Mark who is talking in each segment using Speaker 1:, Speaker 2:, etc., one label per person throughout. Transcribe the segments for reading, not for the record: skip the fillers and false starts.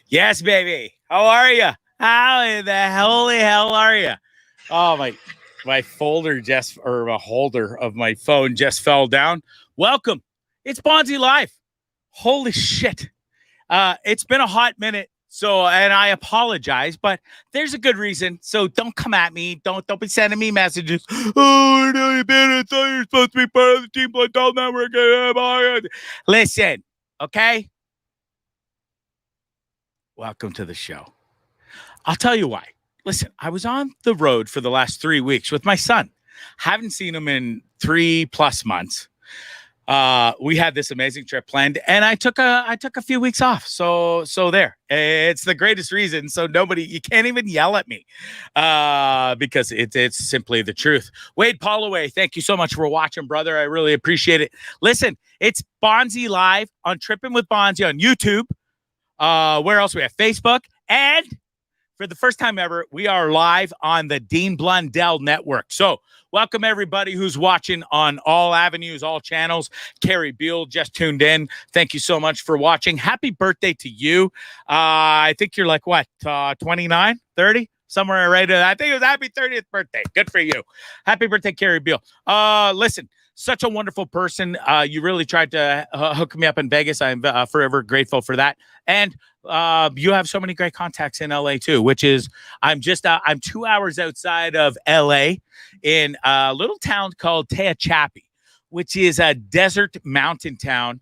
Speaker 1: Yes, baby. How are you? How in the holy hell are you? Oh, my folder just, or a holder of my phone just fell down. Welcome. It's Bondzee Live. Holy shit. It's been a hot minute. So, and I apologize, but there's a good reason. So don't come at me. Don't be sending me messages. Oh, no, I thought you were supposed to be part of the Team Blood Network. Listen, okay? Welcome to the show. I'll tell you why. Listen, I was on the road for the last 3 weeks with my son. Haven't seen him in 3+ months. We had this amazing trip planned, and I took a few weeks off. So there. It's the greatest reason. So you can't even yell at me, because it's simply the truth. Wade Holloway, thank you so much for watching, brother. I really appreciate it. Listen, it's Bondzee Live on Tripping with Bondzee on YouTube. Where else? We have Facebook, and for the first time ever, we are live on the Dean Blundell Network. So welcome everybody who's watching on all avenues, all channels. Carrie Beal just tuned in. Thank you so much for watching. Happy birthday to you. I think you're like, what, 29, 30? Somewhere right there. I think it was happy 30th birthday. Good for you. Happy birthday, Carrie Beal. Listen, such a wonderful person. You really tried to hook me up in Vegas. I'm forever grateful for that. And you have so many great contacts in LA too, which is I'm 2 hours outside of LA in a little town called Tehachapi, which is a desert mountain town.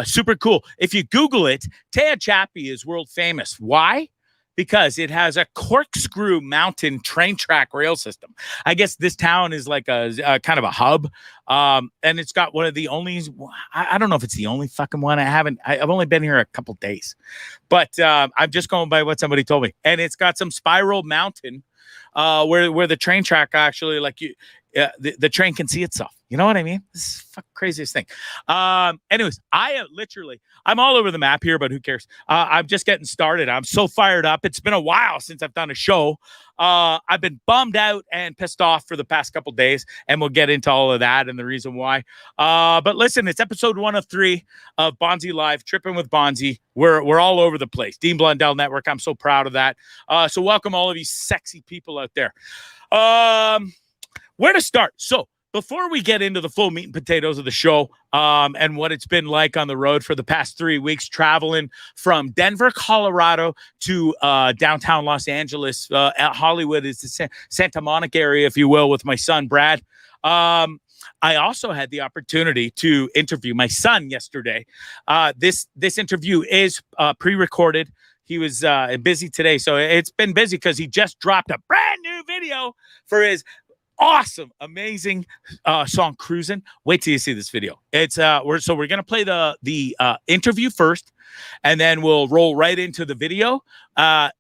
Speaker 1: Super cool. If you Google it, Tehachapi is world famous. Why? Because it has a corkscrew mountain train track rail system. I guess this town is like a kind of a hub. And it's got one of the only, I don't know if it's the only fucking one. I've only been here a couple days, but I'm just going by what somebody told me. And it's got some spiral mountain where the train track actually, like the train can see itself. You know what I mean? This is the fucking craziest thing. Anyways, I'm all over the map here, but who cares? I'm just getting started. I'm so fired up. It's been a while since I've done a show. I've been bummed out and pissed off for the past couple days, and we'll get into all of that and the reason why. But listen, it's episode 1 of 3 of Bondzee Live, Tripping with Bondzee. We're all over the place. Dean Blundell Network. I'm so proud of that. So welcome all of you sexy people out there. Where to start? So before we get into the full meat and potatoes of the show, and what it's been like on the road for the past 3 weeks, traveling from Denver, Colorado to downtown Los Angeles, Hollywood is the Santa Monica area, if you will, with my son, Brad. I also had the opportunity to interview my son yesterday. This interview is pre-recorded. He was busy today, so it's been busy because he just dropped a brand new video for his awesome, amazing song "CRUSIN." Wait till you see this video. It's we're gonna play the interview first, and then we'll roll right into the video.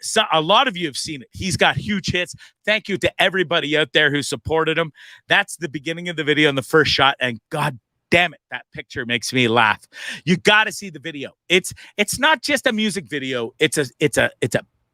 Speaker 1: So a lot of you have seen it. He's got huge hits. Thank you to everybody out there who supported him. That's the beginning of the video in the first shot, and God damn it, that picture makes me laugh. You got to see the video. It's not just a music video. It's a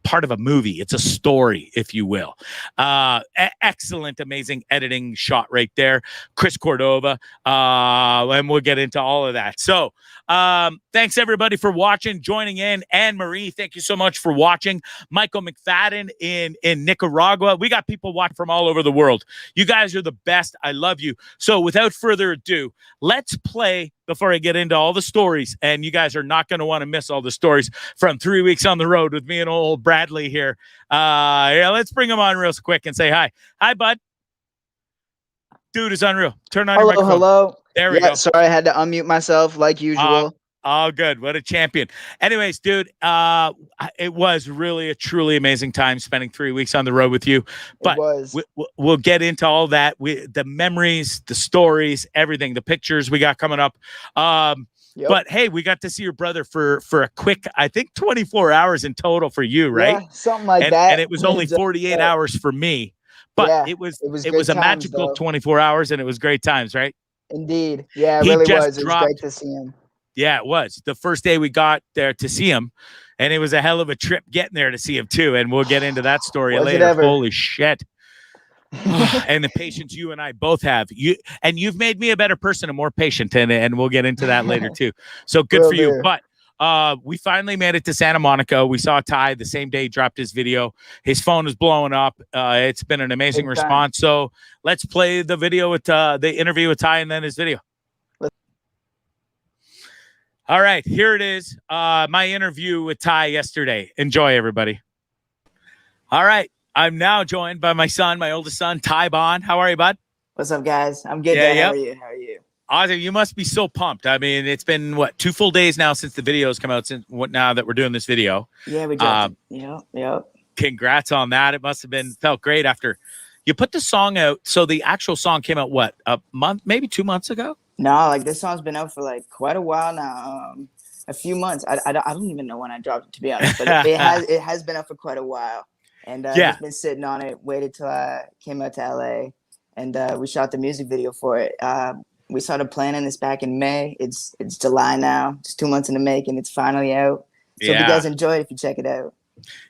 Speaker 1: part of a movie. It's a story, if you will. Excellent, amazing editing shot right there. Chris Cordova. And we'll get into all of that. So thanks everybody for watching, joining in. Anne Marie, thank you so much for watching. Michael McFadden in Nicaragua. We got people watching from all over the world. You guys are the best. I love you. So without further ado, let's play before I get into all the stories. And you guys are not going to want to miss all the stories from 3 weeks on the road with me and old Bradley here. Yeah, let's bring him on real quick and say hi. Hi, bud. Dude is unreal. Turn on your microphone.
Speaker 2: Hello.
Speaker 1: There we go.
Speaker 2: Sorry, I had to unmute myself like usual.
Speaker 1: Oh, good. What a champion. Anyways, dude, it was really a truly amazing time spending 3 weeks on the road with you. But we'll get into all that. The memories, the stories, everything, the pictures we got coming up. Yep. But hey, we got to see your brother for a quick, I think 24 hours in total for you, right?
Speaker 2: Yeah, something like that.
Speaker 1: And it was only 48 hours for me. But yeah, it was a magical 24 hours, and it was great times, right?
Speaker 2: Indeed. Yeah, it really was. It was great to see him.
Speaker 1: Yeah, it was. The first day we got there to see him, and it was a hell of a trip getting there to see him too. And we'll get into that story later. Holy shit. And the patience you and I both have. You've made me a better person and more patient, and we'll get into that later too. So good for you. But we finally made it to Santa Monica. We saw Ty the same day he dropped his video. His phone is blowing up. It's been an amazing response. So let's play the video with the interview with Ty and then his video. All right, here it is. My interview with Ty yesterday. Enjoy, everybody. All right, I'm now joined by my son, my oldest son, Ty Bond. How are you, bud?
Speaker 3: What's up, guys? I'm good. Yeah, How are you? How are you?
Speaker 1: Awesome. You must be so pumped. I mean, it's been, what, 2 full days now since the video's come out, now that we're doing this video.
Speaker 3: Yeah, we did. Yep.
Speaker 1: Congrats on that. It must have felt great after you put the song out. So the actual song came out, what, a month, maybe 2 months ago?
Speaker 3: No, like this song's been out for like quite a while now. A few months. I don't even know when I dropped it, to be honest, but it has been out for quite a while. And just been sitting on it, waited till I came out to LA, and we shot the music video for it. We started planning this back in May. It's July now. It's 2 months in the making. It's finally out. So if you guys enjoy it, if you check it out.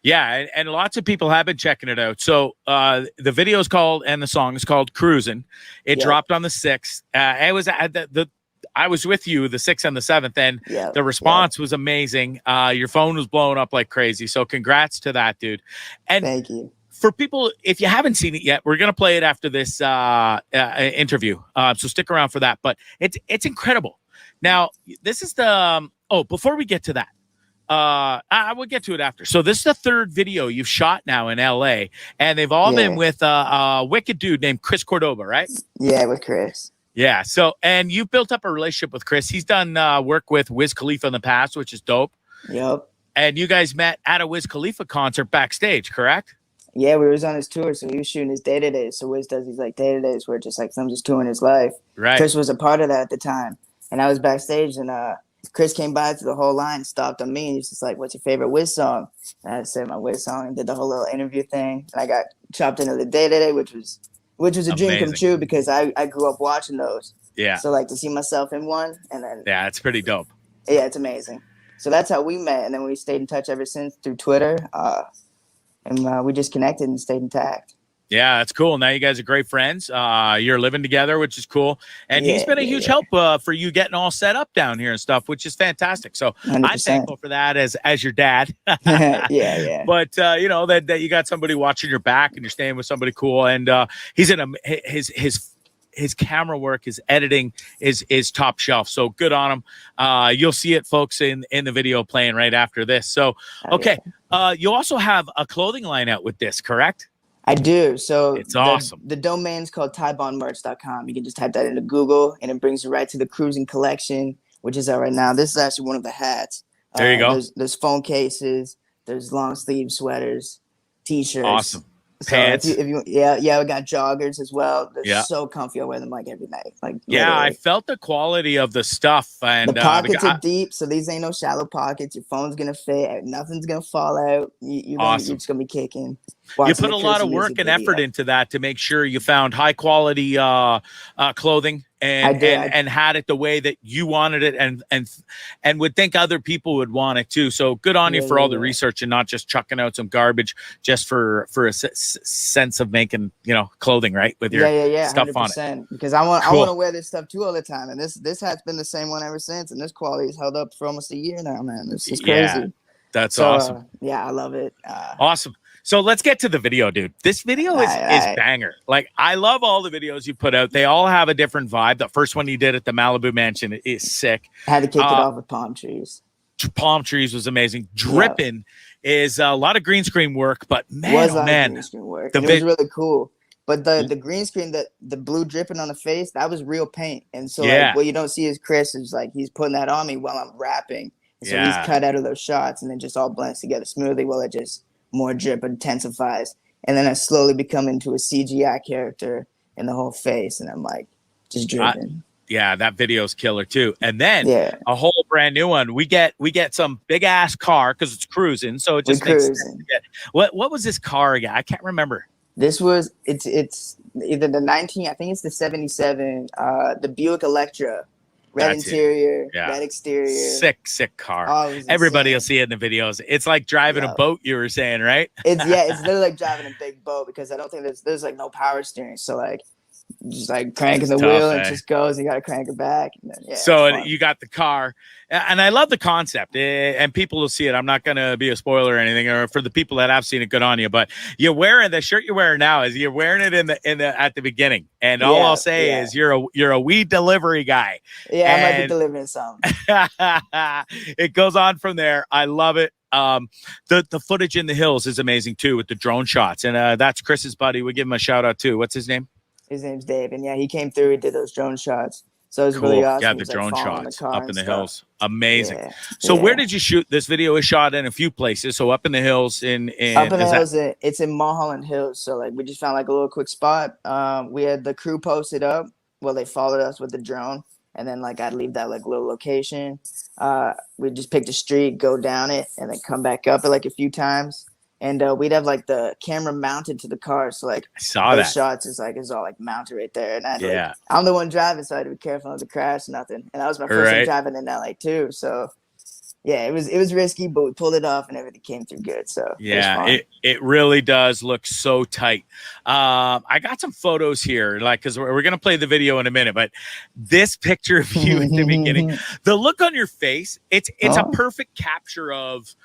Speaker 1: Yeah, and lots of people have been checking it out. So the video is called, and the song is called "CRUSIN." It dropped on the 6th. It was at I was with you the 6th and the 7th, and the response was amazing. Your phone was blowing up like crazy. So congrats to that, dude. And
Speaker 3: thank you.
Speaker 1: For people, if you haven't seen it yet, we're going to play it after this interview. So stick around for that. But it's incredible. Now, this is the before we get to that, I will get to it after. So this is the 3rd video you've shot now in LA, and they've all been with a wicked dude named Chris Cordova, right?
Speaker 3: Yeah, with Chris.
Speaker 1: Yeah. So, and you've built up a relationship with Chris. He's done work with Wiz Khalifa in the past, which is dope.
Speaker 3: Yep.
Speaker 1: And you guys met at a Wiz Khalifa concert backstage, correct?
Speaker 3: Yeah, we was on his tour, so he was shooting his day-to-days. So Wiz does these like day-to-days where just like some just touring his life.
Speaker 1: Right.
Speaker 3: Chris was a part of that at the time, and I was backstage, and Chris came by to the whole line, stopped on me, and he's just like, "What's your favorite Wiz song?" And I said my Wiz song, and did the whole little interview thing. And I got chopped into the day-to-day, which was a dream come true because I grew up watching those.
Speaker 1: Yeah.
Speaker 3: So like to see myself in one, and then
Speaker 1: it's pretty dope.
Speaker 3: Yeah, it's amazing. So that's how we met, and then we stayed in touch ever since through Twitter. And we just connected and stayed intact. Yeah,
Speaker 1: that's cool. Now you guys are great friends. You're living together, which is cool. And he's been a huge help for you getting all set up down here and stuff, which is fantastic. So 100%. I'm thankful for that as your dad.
Speaker 3: yeah.
Speaker 1: But you know that you got somebody watching your back and you're staying with somebody cool. And he's in his camera work, his editing is top shelf. So good on him. You'll see it, folks, in the video playing right after this. So okay. You also have a clothing line out with this, correct?
Speaker 3: I do. So
Speaker 1: it's awesome.
Speaker 3: The domain's called TyBondMerch.com. You can just type that into Google, and it brings you right to the CRUSIN collection, which is out right now. This is actually one of the hats.
Speaker 1: There you go.
Speaker 3: There's phone cases. There's long sleeve sweaters, t-shirts.
Speaker 1: Awesome.
Speaker 3: So
Speaker 1: pants.
Speaker 3: If you we got joggers as well. They're so comfy. I wear them like every night. Like literally.
Speaker 1: I felt the quality of the stuff, and
Speaker 3: the pockets are deep, so these ain't no shallow pockets. Your phone's gonna fit. Nothing's gonna fall out. You're just gonna be kicking.
Speaker 1: You put a lot of work and effort into that to make sure you found high quality clothing and had it the way that you wanted it and would think other people would want it too. So good on you for all the research and not just chucking out some garbage just for a sense of making, clothing, right? With your stuff 100%. On it.
Speaker 3: Because I want to wear this stuff too all the time. And this hat's been the same one ever since. And this quality has held up for almost a year now, man. This is crazy.
Speaker 1: Yeah, that's awesome.
Speaker 3: I love it.
Speaker 1: Awesome. So let's get to the video, dude. This video is banger. Like, I love all the videos you put out. They all have a different vibe. The first one you did at the Malibu Mansion is sick.
Speaker 3: I had to kick it off with palm trees.
Speaker 1: Palm trees was amazing. Dripping is a lot of green screen work, but man,
Speaker 3: green screen work. It was really cool. But the green screen, the blue dripping on the face, that was real paint. And so like, what you don't see is Chris is like he's putting that on me while I'm rapping. So he's cut out of those shots, and then just all blends together smoothly while it just more drip intensifies, and then I slowly become into a CGI character in the whole face, and I'm like just dripping.
Speaker 1: That video's killer too. And then a whole brand new one. We get some big ass car because it's cruising, so it just makes sense to get. What was this car again? I can't remember.
Speaker 3: This was it's either the 19, I think it's the 77, the Buick Electra. Red interior, red exterior.
Speaker 1: Sick car. Everybody will see it in the videos. It's like driving a boat, you were saying, right?
Speaker 3: It's literally like driving a big boat because I don't think there's like no power steering. So like just like cranking the wheel and it just goes. You got to crank it back. And then,
Speaker 1: so you got the car, and I love the concept, and people will see it. I'm not going to be a spoiler or anything, or for the people that have seen it, good on you. But you're wearing the shirt you're wearing now is you're wearing it in the at the beginning, and all I'll say is you're a weed delivery guy.
Speaker 3: Yeah, I might be delivering something.
Speaker 1: It goes on from there. I love it. The footage in the hills is amazing too with the drone shots, and that's Chris's buddy. We give him a shout out too. What's his name?
Speaker 3: His name's Dave, and he came through. He did those drone shots, so it was really awesome.
Speaker 1: Yeah, the drone shots up in the hills, amazing.
Speaker 3: Yeah.
Speaker 1: So where did you shoot? This video is shot in a few places. So up in the hills,
Speaker 3: it's in Mulholland Hills. So like we just found like a little quick spot. We had the crew posted up. Well, they followed us with the drone. And then like I'd leave that like little location. We'd just pick the street, go down it, and then come back up it like a few times. And we'd have like the camera mounted to the car. So like
Speaker 1: I saw
Speaker 3: those shots is all like mounted right there. And I'm the one driving, so I had to be careful not to crash, nothing. And that was my first time driving in LA too. So yeah, it was risky, but we pulled it off and everything came through good. So
Speaker 1: it really does look so tight. I got some photos here, like because we're gonna play the video in a minute, but this picture of you at the beginning, the look on your face, it's a perfect capture of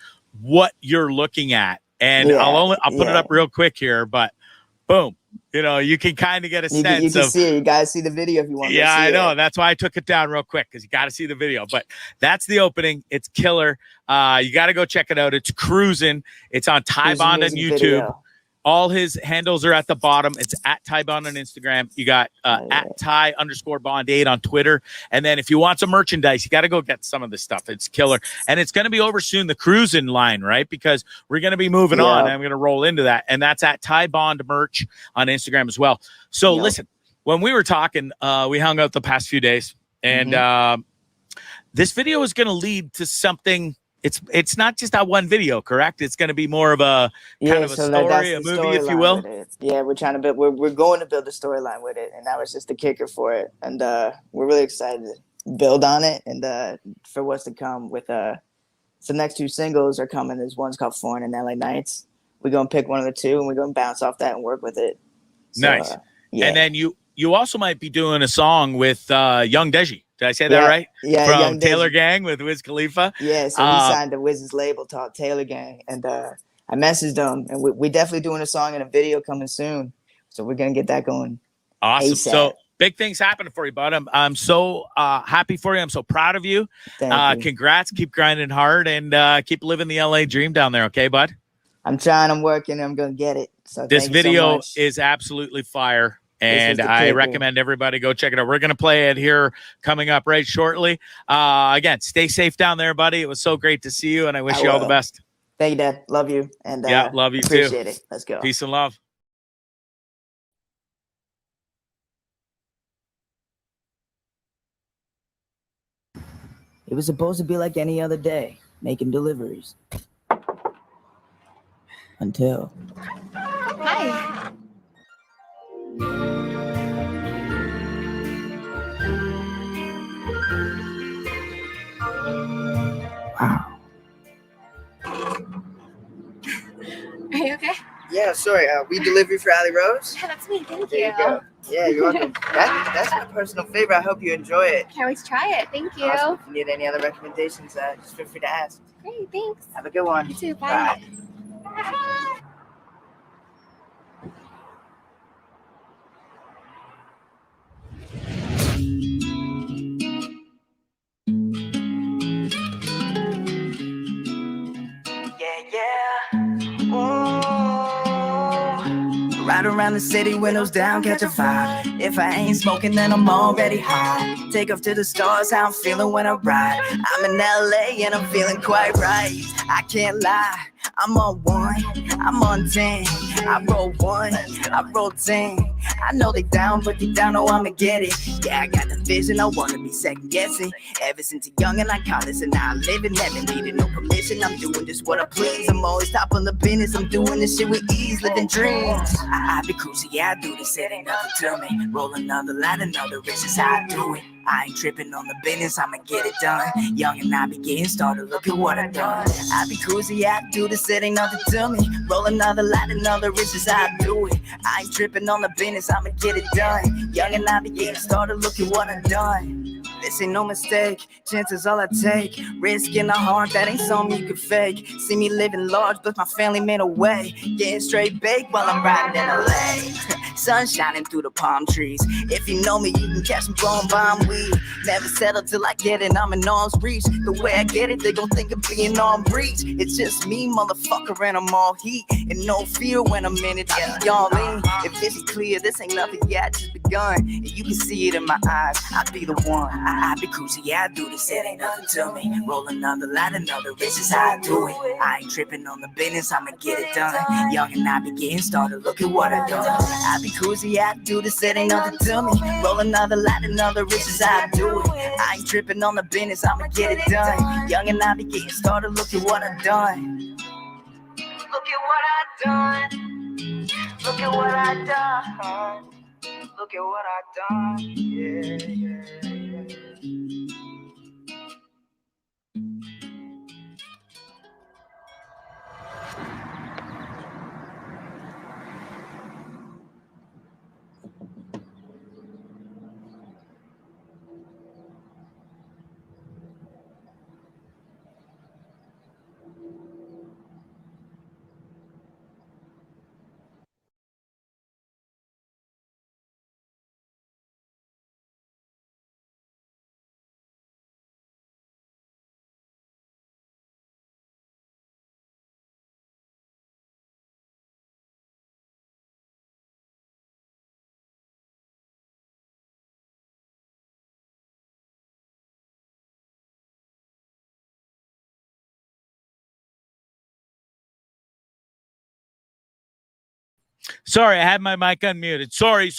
Speaker 1: what you're looking at. And I'll put it up real quick here, but boom. You can kind of get a sense.
Speaker 3: You can see it. You guys see the video if you want to see it.
Speaker 1: Yeah, I know. That's why I took it down real quick, because you got to see the video. But that's the opening. It's killer. You got to go check it out. It's CRUSIN. It's on Ty Bond on YouTube. Video. All his handles are at the bottom. It's at Ty Bond on Instagram. You got at Ty_Bond8 on Twitter. And then if you want some merchandise, you got to go get some of this stuff. It's killer. And it's going to be over soon, the CRUSIN line, right? Because we're going to be moving on. And I'm going to roll into that. And that's at Ty Bond merch on Instagram as well. So listen, when we were talking, we hung out the past few days. And this video is going to lead to something. It's not just that one video, correct? It's going to be more of a kind of a story, a movie, if you will.
Speaker 3: Yeah, we're trying to build. We're going to build a storyline with it, and that was just the kicker for it. And we're really excited to build on it and for what's to come. With so the next two singles are coming. There's one's called Foreign and LA Nights. We're gonna pick one of the two, and we're gonna bounce off that and work with it. So,
Speaker 1: nice. And then you also might be doing a song with Young Deji. Did I say that right?
Speaker 3: Yeah,
Speaker 1: from Taylor Gang with Wiz Khalifa.
Speaker 3: Yeah, so he signed to Wiz's label called Taylor Gang, and I messaged him, and we definitely doing a song and a video coming soon. So we're gonna get that going.
Speaker 1: Awesome.
Speaker 3: ASAP.
Speaker 1: So big things happening for you, bud. I'm so happy for you. I'm so proud of you.
Speaker 3: Thank you.
Speaker 1: Congrats. Keep grinding hard and keep living the LA dream down there. Okay, bud.
Speaker 3: I'm trying. I'm working. I'm gonna get it. So
Speaker 1: this video
Speaker 3: so
Speaker 1: is absolutely fire. And I recommend everybody go check it out. We're going to play it here coming up right shortly. Again, stay safe down there, buddy. It was so great to see you, and I wish you all the best.
Speaker 3: Thank you, Dad. Love you. And
Speaker 1: love you
Speaker 3: appreciate
Speaker 1: too.
Speaker 3: It. Let's go.
Speaker 1: Peace and love.
Speaker 3: It was supposed to be like any other day, making deliveries. Until.
Speaker 4: Hi.
Speaker 3: Wow.
Speaker 4: Are you okay?
Speaker 3: Yeah, sorry. We delivery for Allie Rose.
Speaker 4: Yeah, that's me. Thank
Speaker 3: There
Speaker 4: you.
Speaker 3: you go. Yeah, you're welcome. That's my personal favorite. I hope you enjoy it.
Speaker 4: Can always try it. Thank you.
Speaker 3: Awesome. If you need any other recommendations, just feel free to ask.
Speaker 4: Great, thanks.
Speaker 3: Have a good one.
Speaker 4: You too. Bye.
Speaker 3: Bye. Ride around the city, windows down, catch a vibe. If I ain't smoking, then I'm already high. Take off to the stars, how I'm feeling when I ride. I'm in LA and I'm feeling quite right. I can't lie, I'm on 1, I'm on 10. I roll 1, I roll 10. I know they down, but they down, know I'ma get it. Yeah, I got the vision, I wanna be second guessing. Ever since a young and I caught this and now I live it. Never needed no permission, I'm doing just what I please. I'm always top on the business, I'm doing this shit with ease, living dreams. I be cruising, yeah, I do this, it ain't nothing to me. Roll another line, another race is how I do it. I ain't tripping on the business, I'ma get it done. Young and I be getting started, look at what I done. I be cruising, yeah, I do this, it ain't nothing to me. Roll another line, another race is how I do it. I ain't tripping on the business. business, I'ma get it done. Young and I be getting started, look at what I've done. This ain't no mistake, chances all I take. Risk in the heart, that ain't something you can fake. See me living large, but my family made a way. Getting straight baked while I'm riding in LA. Sun shining through the palm trees. If you know me, you can catch me blowing bomb weed. Never settle till I get it, I'm in arm's reach. The way I get it, they gon' think of being on breach. It's just me, motherfucker, and I'm all heat. And no fear when I'm in it, y'all in. If this is clear, this ain't nothing yet, just begun. And you can see it in my eyes, I be the one. I be cruising, yeah, I do this, it ain't nothing to me. Roll another line, another, this is how I do it. I ain't tripping on the business, I'ma get it done. Young and I be getting started, look at what I done. I be cruising, yeah, I do this, it ain't nothing to me. Roll another line, another, this is how I do it. I ain't tripping on the business, I'ma get it done. Young and I be getting started, look at what I done. Look at what I done. Look at what I done. Look at what I done. Yeah, yeah, yeah.
Speaker 1: Sorry, I had my mic unmuted. Sorry.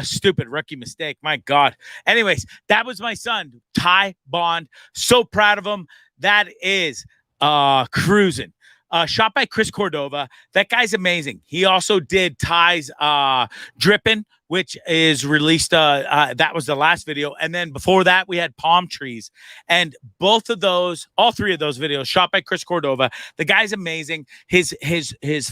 Speaker 1: Stupid rookie mistake. My God. Anyways, that was my son, Ty Bond. So proud of him. That is CRUSIN. Shot by Chris Cordova. That guy's amazing. He also did Ty's Drippin', which is released. That was the last video. And then before that, we had Palm Trees. And both of those, all three of those videos, shot by Chris Cordova. The guy's amazing. His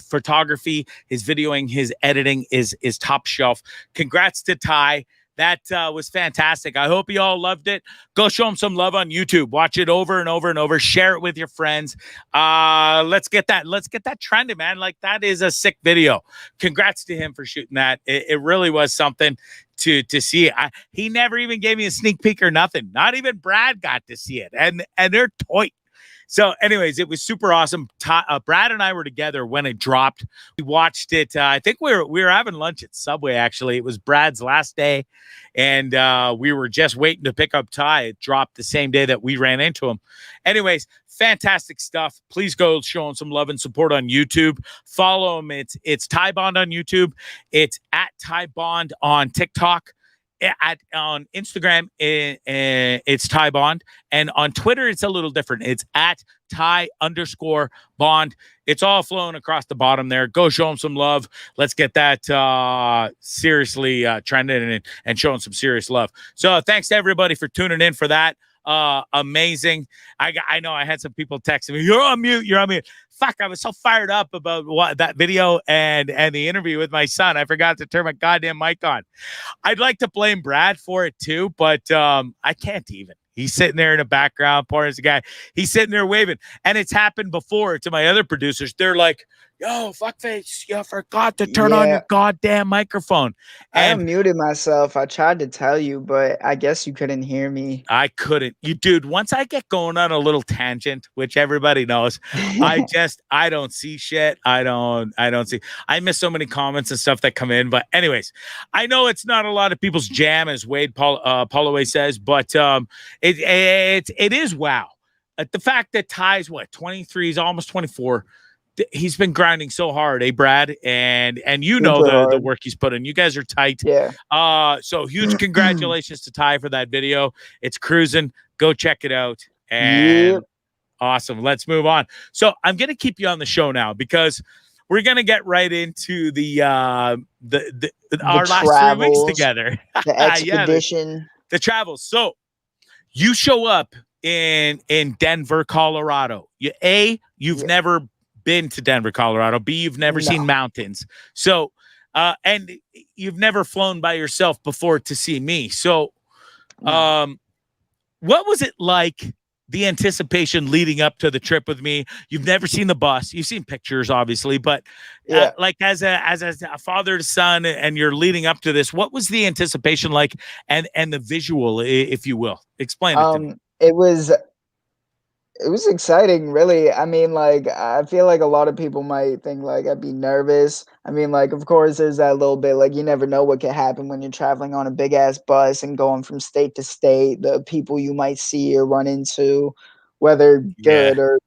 Speaker 1: photography, his videoing, his editing is top shelf. Congrats to Ty. That was fantastic. I hope you all loved it. Go show him some love on YouTube. Watch it over and over and over. Share it with your friends. Let's get that trending, man. Like, that is a sick video. Congrats to him for shooting that. It really was something to see. He never even gave me a sneak peek or nothing. Not even Brad got to see it. And they're toy. So anyways, it was super awesome. Brad and I were together when it dropped. We watched it. I think we were having lunch at Subway, actually. It was Brad's last day, and we were just waiting to pick up Ty. It dropped the same day that we ran into him. Anyways, fantastic stuff. Please go show him some love and support on YouTube. Follow him. It's Ty Bond on YouTube. It's at Ty Bond on TikTok. On Instagram, it's Ty Bond, and on Twitter, it's a little different. It's at Ty_Bond. It's all flowing across the bottom there. Go show them some love. Let's get that seriously trending and showing some serious love. So thanks to everybody for tuning in for that. Amazing. I know I had some people texting me, you're on mute. Fuck, I was so fired up about that video and the interview with my son. I forgot to turn my goddamn mic on. I'd like to blame Brad for it too, but I can't even. He's sitting there in the background, poor as a guy. He's sitting there waving. And it's happened before to my other producers. They're like, yo, fuckface, you forgot to turn on your goddamn microphone. And
Speaker 2: I muted myself. I tried to tell you, but I guess you couldn't hear me.
Speaker 1: I couldn't. Dude, once I get going on a little tangent, which everybody knows, I don't see shit. I don't see. I miss so many comments and stuff that come in. But anyways, I know it's not a lot of people's jam, as Wade Holloway says, but it is wow. The fact that Ty's 23, he's almost 24. He's been grinding so hard, Brad? And you know the work he's put in. You guys are tight.
Speaker 2: Yeah.
Speaker 1: So huge congratulations to Ty for that video. It's CRUSIN. Go check it out. And awesome. Let's move on. So I'm gonna keep you on the show now because we're gonna get right into our last 3 weeks together.
Speaker 2: The expedition.
Speaker 1: The travels. So you show up in Denver, Colorado. You've never been to Denver, Colorado. B, you've never seen mountains. So And you've never flown by yourself before to see me. So, what was it like? The anticipation leading up to the trip with me. You've never seen the bus. You've seen pictures, obviously, but like as a father to son, and you're leading up to this, what was the anticipation like, and the visual, if you will, explain it to me.
Speaker 2: It was exciting, really. I mean, like, I feel like a lot of people might think like I'd be nervous. I mean, like, of course, there's that little bit, like, you never know what could happen when you're traveling on a big ass bus and going from state to state, the people you might see or run into, whether
Speaker 1: Yeah.
Speaker 2: good or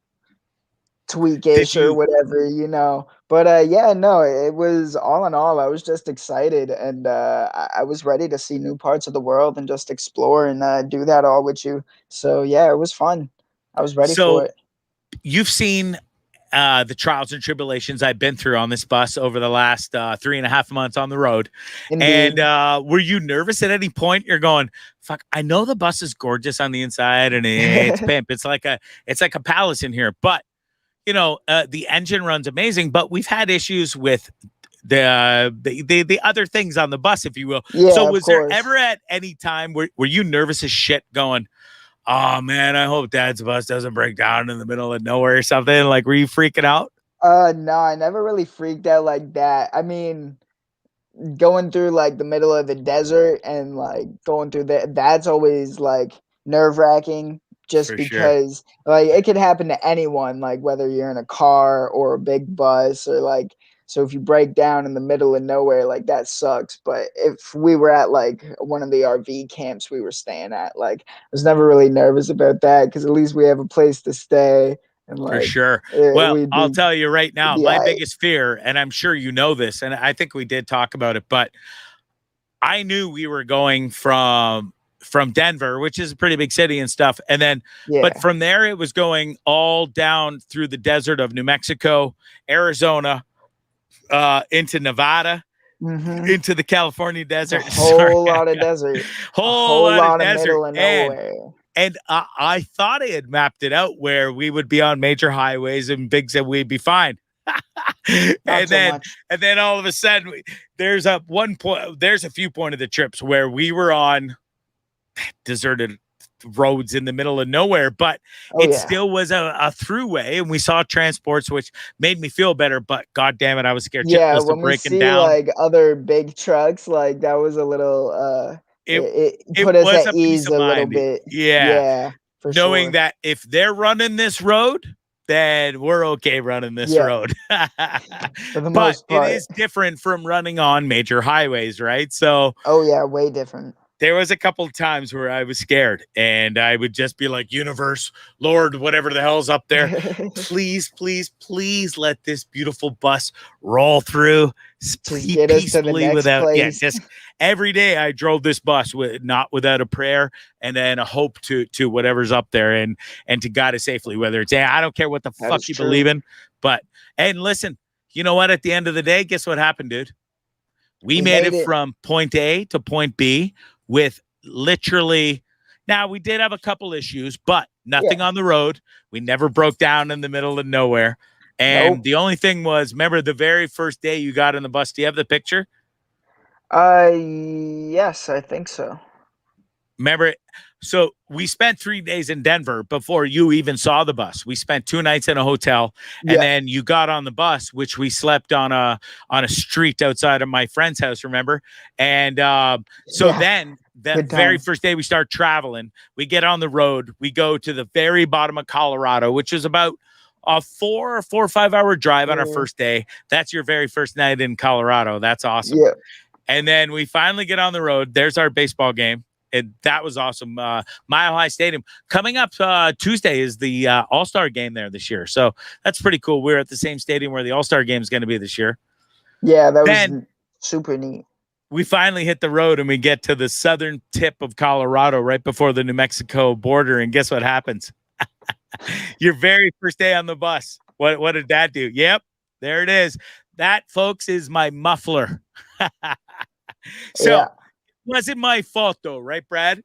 Speaker 1: Did
Speaker 2: tweakish or
Speaker 1: you?
Speaker 2: whatever, you know. But yeah, no, it was all in all, I was just excited, and I was ready to see new parts of the world and just explore and do that all with you. So yeah, it was fun. I was ready for
Speaker 1: So
Speaker 2: it.
Speaker 1: you've seen the trials and tribulations I've been through on this bus over the last 3.5 months on the road. And
Speaker 2: Indeed.
Speaker 1: were you nervous at any point? You're going, fuck, I know the bus is gorgeous on the inside and it's pimp. It's like a palace in here. But you know, the engine runs amazing, but we've had issues with the other things on the bus, if you will. So
Speaker 2: Yeah, of
Speaker 1: was there
Speaker 2: course.
Speaker 1: ever at any time were you nervous as shit going, oh man, I hope dad's bus doesn't break down in the middle of nowhere or something? Like, were you freaking out?
Speaker 2: No, I never really freaked out like that. I mean, going through like the middle of the desert and like going through that's always like nerve-wracking, just
Speaker 1: For sure.
Speaker 2: because like it could happen to anyone, like whether you're in a car or a big bus or like, so if you break down in the middle of nowhere, like that sucks. But if we were at like one of the RV camps we were staying at, like I was never really nervous about that because at least we have a place to stay, and
Speaker 1: For
Speaker 2: like
Speaker 1: sure. Well,
Speaker 2: we'd
Speaker 1: I'll
Speaker 2: be
Speaker 1: tell you right now, my
Speaker 2: all right.
Speaker 1: biggest fear, and I'm sure you know this, and I think we did talk about it, but I knew we were going from Denver, which is a pretty big city and stuff, and then but
Speaker 2: Yeah.
Speaker 1: from there it was going all down through the desert of New Mexico, Arizona, into Nevada,
Speaker 2: Mm-hmm.
Speaker 1: into the California
Speaker 2: It's a
Speaker 1: desert. Sorry,
Speaker 2: whole lot of desert, a
Speaker 1: whole
Speaker 2: whole
Speaker 1: lot of
Speaker 2: lot of
Speaker 1: desert,
Speaker 2: middle of
Speaker 1: and
Speaker 2: nowhere.
Speaker 1: I thought I had mapped it out where we would be on major highways and big said we'd be fine.
Speaker 3: Not
Speaker 1: and
Speaker 3: so
Speaker 1: then
Speaker 3: much.
Speaker 1: all of a sudden there's a few point of the trips where we were on deserted roads in the middle of nowhere, but
Speaker 2: Oh
Speaker 1: it
Speaker 2: yeah.
Speaker 1: still was a throughway and we saw transports, which made me feel better, but god damn it, I was scared
Speaker 2: Yeah,
Speaker 1: shitless of
Speaker 2: when we
Speaker 1: breaking
Speaker 2: see
Speaker 1: down.
Speaker 2: like other big trucks, like that was a little
Speaker 1: it
Speaker 2: it
Speaker 1: it
Speaker 2: put us
Speaker 1: was
Speaker 2: at
Speaker 1: a peace
Speaker 2: ease
Speaker 1: of
Speaker 2: a little
Speaker 1: mind.
Speaker 2: bit.
Speaker 1: Yeah,
Speaker 2: Yeah, for
Speaker 1: knowing
Speaker 2: sure.
Speaker 1: that if they're running this road, then we're okay running this
Speaker 2: Yeah,
Speaker 1: road.
Speaker 2: for the
Speaker 1: But
Speaker 2: most
Speaker 1: it
Speaker 2: part.
Speaker 1: is different from running on major highways, right? So
Speaker 2: Oh yeah, way different.
Speaker 1: there was a couple of times where I was scared and I would just be like, universe, Lord, whatever the hell's up there, please, please, please let this beautiful bus roll through
Speaker 2: Just get us to the
Speaker 1: peacefully
Speaker 2: next
Speaker 1: without,
Speaker 2: place.
Speaker 1: just every day I drove this bus with not without a prayer and then a hope to whatever's up there and to God it safely, whether it's, I don't care what the
Speaker 2: That is
Speaker 1: fuck you believe
Speaker 2: true.
Speaker 1: in, but, and listen, you know what, at the end of the day, guess what happened, dude? We
Speaker 2: We
Speaker 1: made
Speaker 2: made
Speaker 1: it
Speaker 2: it.
Speaker 1: from point A to point B with literally, now we did have a couple issues, but nothing
Speaker 2: Yeah.
Speaker 1: on the road. We never broke down in the middle of nowhere. And
Speaker 2: Nope.
Speaker 1: the only thing was, remember the very first day you got in the bus? Do you have the picture?
Speaker 2: Yes, I think so.
Speaker 1: Remember? So we spent 3 days in Denver before you even saw the bus. We spent 2 nights in a hotel, and
Speaker 2: Yeah.
Speaker 1: then you got on the bus, which we slept on a street outside of my friend's house. Remember? And so
Speaker 2: Yeah.
Speaker 1: then that
Speaker 2: Good
Speaker 1: very
Speaker 2: times.
Speaker 1: first day we start traveling, we get on the road. We go to the very bottom of Colorado, which is about a 4 or 5 hour drive on our
Speaker 2: Yeah.
Speaker 1: first day. That's your very first night in Colorado. That's awesome.
Speaker 2: Yeah.
Speaker 1: And then we finally get on the road. There's our baseball game. And that was awesome. Mile High Stadium. Coming up Tuesday is the All-Star game there this year. So that's pretty cool. We're at the same stadium where the All-Star game is going to be this year.
Speaker 2: Yeah, that was
Speaker 1: Then
Speaker 2: super neat.
Speaker 1: we finally hit the road and we get to the southern tip of Colorado right before the New Mexico border. And guess what happens? Your very first day on the bus. What did that do? Yep, there it is. That, folks, is my muffler. So
Speaker 2: Yeah.
Speaker 1: wasn't my fault though, right, Brad?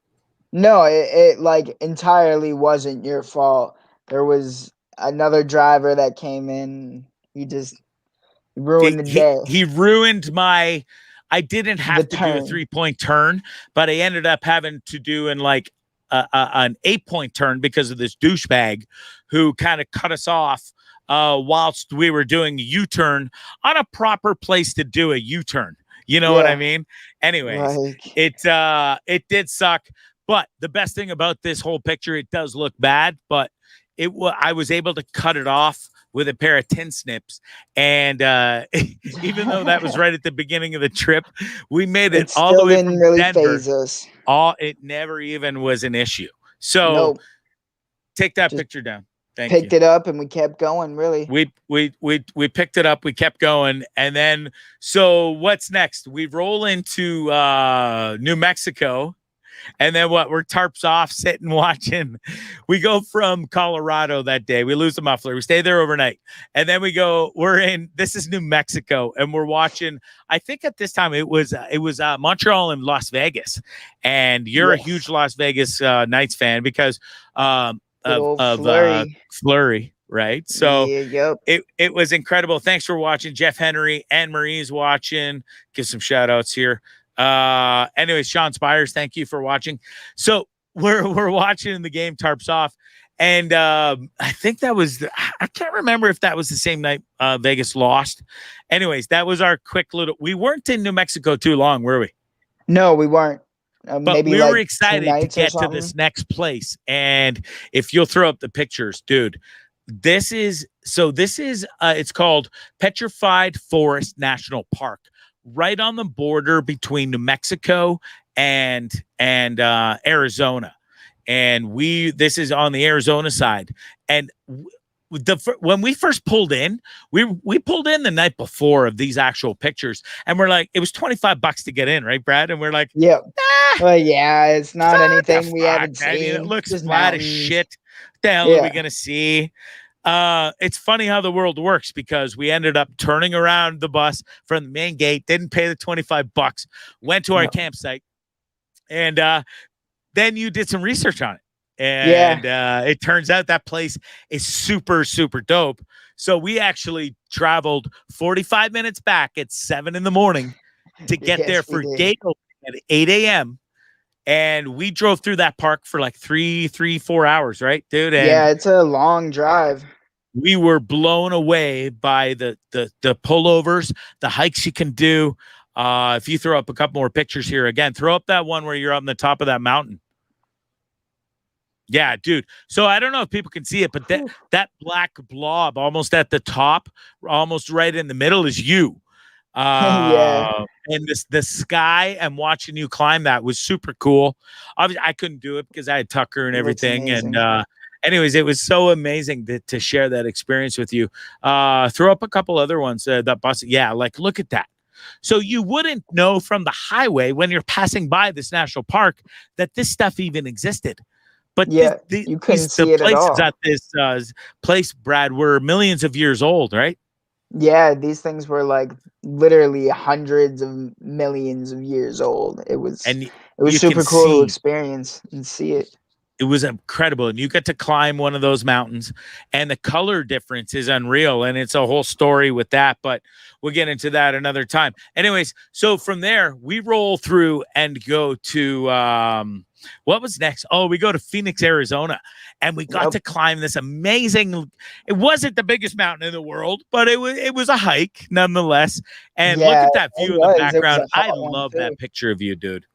Speaker 2: No, it like entirely wasn't your fault. There was another driver that came in. He just Ruined the day.
Speaker 1: He ruined my. I didn't have to do a
Speaker 2: turn.
Speaker 1: 3-point turn, but I ended up having to do an 8-point turn because of this douchebag who kind of cut us off whilst we were doing a U-turn on a proper place to do a U-turn. You know what I mean? Anyways,
Speaker 2: Like,
Speaker 1: it did suck, but the best thing about this whole picture, it does look bad, but I was able to cut it off with a pair of tin snips, and even though that was right at the beginning of the trip, we made it all the way
Speaker 2: didn't
Speaker 1: from
Speaker 2: really
Speaker 1: Denver.
Speaker 2: phase us.
Speaker 1: It never even was an issue. So
Speaker 2: Nope.
Speaker 1: take that
Speaker 2: Just
Speaker 1: picture down. Thank you.
Speaker 2: picked it up and we kept going. Really,
Speaker 1: We picked it up. We kept going, and then so what's next? We roll into New Mexico. And then what? We're tarps off, sitting, watching. We go from Colorado that day. We lose the muffler. We stay there overnight. And then this is New Mexico, and we're watching. I think at this time it was Montreal and Las Vegas. And you're a huge Las Vegas Knights fan because of Fleury, right? So it was incredible. Thanks for watching. Jeff Henry, Anne Marie's watching. Give some shout outs here. Anyways, Sean Spires, thank you for watching. So we're watching the game, tarps off, and I think that was I can't remember if that was the same night Vegas lost. Anyways, that was our quick little. We weren't in New Mexico too long, were we?
Speaker 2: No, we weren't.
Speaker 1: But
Speaker 2: maybe
Speaker 1: we
Speaker 2: like
Speaker 1: were excited to get to this next place, and if you'll throw up the pictures, dude. This is it's called Petrified Forest National Park, right on the border between New Mexico and Arizona. And this is on the Arizona side. And when we first pulled in, we pulled in the night before of these actual pictures, and we're like, it was $25 to get in, right, Brad? And we're like,
Speaker 2: yeah, well, yeah, it's not anything we haven't seen.
Speaker 1: I mean, it looks
Speaker 2: just
Speaker 1: flat
Speaker 2: mountains.
Speaker 1: as shit. What the hell are we gonna see? It's funny how the world works, because we ended up turning around the bus from the main gate, didn't pay the $25, went to our campsite, and then you did some research on it. And it turns out that place is super, super dope. So we actually traveled 45 minutes back at 7 a.m. to get there for gate opening at 8 a.m. And we drove through that park for like 4 hours, right, dude? And
Speaker 2: it's a long drive.
Speaker 1: We were blown away by the pullovers, the hikes you can do. If you throw up a couple more pictures here, again, throw up that one where you're on the top of that mountain. Yeah, dude. So I don't know if people can see it, but that black blob almost at the top, almost right in the middle, is you. And the sky and watching you climb that was super cool. Obviously, I couldn't do it because I had Tucker and everything. And anyways, it was so amazing to share that experience with you. Throw up a couple other ones that bus. Yeah, like look at that. So you wouldn't know from the highway when you're passing by this national park that this stuff even existed. But
Speaker 2: you couldn't see it at all.
Speaker 1: At this place, Brad, were millions of years old, right?
Speaker 2: Yeah, these things were like literally hundreds of millions of years old. It was super cool to experience and see it.
Speaker 1: It was incredible. And you get to climb one of those mountains, and the color difference is unreal. And it's a whole story with that, but we'll get into that another time. Anyways, so from there, we roll through and go to, what was next? Oh, we go to Phoenix, Arizona, and we got to climb this amazing. It wasn't the biggest mountain in the world, but it was a hike nonetheless. And look at that view in the background. I love that picture of you, dude.